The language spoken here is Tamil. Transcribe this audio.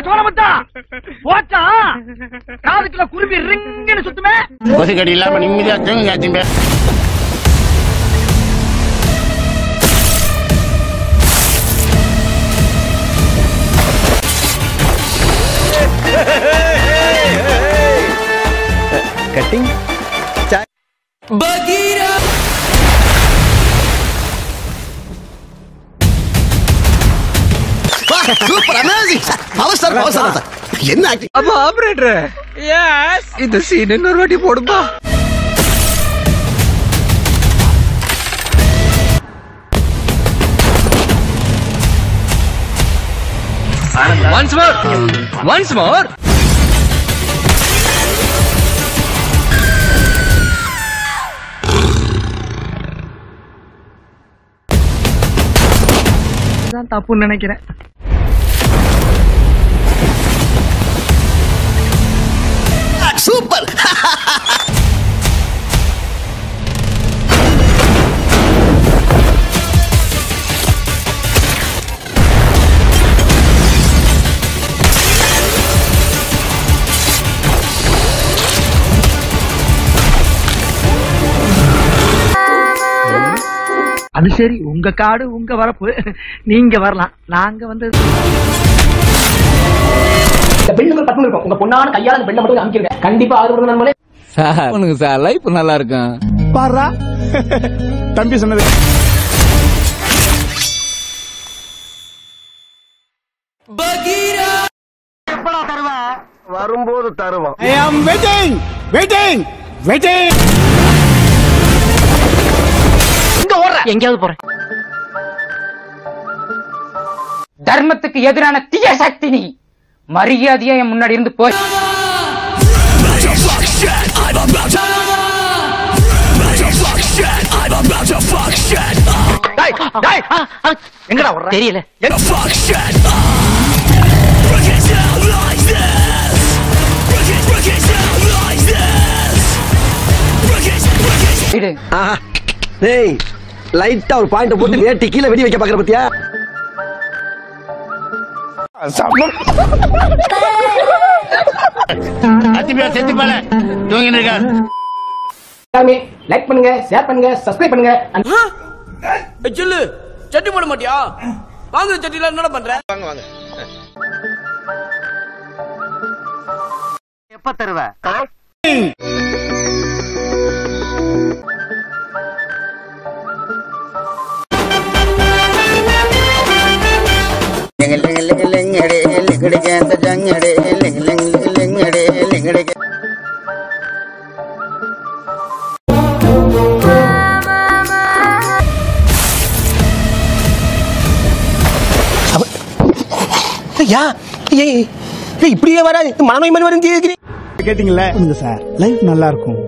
சோழமுத்தா போச்சா காதுக்குள்ள குருவி ரிங்குன்னு சுத்துமே. கொசுக்கடி இல்லாம நிம்மதியா தூங்குங்க திம்பே. Cutting Bagheera super amazing power star என்ன ஆக்டிங். அப்ப ஆபரேட்டர் எஸ் இந்த சீன் இன்னொரு வாட்டி போடுப்பா. once more தான் தப்புன்னு நினைக்கிறேன். சூப்பர் அது சரி, உங்க காடு உங்க வரப்பு, நீங்க வரலாம். நாங்க வந்து பெண்ணுக்கு பட்டம் இருக்கும். உங்க பொண்ணான கையால பெண்ணை மட்டும் அமைக்கிறேன். கண்டிப்பா ஆதரவு நம்மளே சார் சார் லைஃப் நல்லா இருக்கும். பாரா தம்பி சொன்னது. பகீரா எப்படா தருவ? வரும்போது தருவோம். ஐ அம் வெயிட்டிங் வெயிட்டிங் வெயிட்டிங். இங்க ஓடுற எங்கயாவது போறேன். தர்மத்துக்கு எதிரான தீய சக்தி நீ. மரியாதையா என் முன்னாடி இருந்து போய். எங்கடா வர்ற? தெரியல. டேய் லைட்டா ஒரு பாயிண்ட் போட்டு வேட்டி கீழே வெடி வைக்க பாக்குற பத்தியா? அத்திப்பா செத்து போல தூங்கிட்டு இருக்கா. லைக் பண்ணுங்க, ஷேர் பண்ணுங்க, சப்ஸ்கிரைப் பண்ணுங்க. சொல்லு சட்டி போட மாட்டியா? வாங்க சட்டில என்ன பண்ற? வாங்க வாங்க. எப்ப தருவ? இப்படியே வராது மனநோய் மாதிரி வரும். கேட்டீங்களா சார், லைஃப் நல்லா இருக்கும்.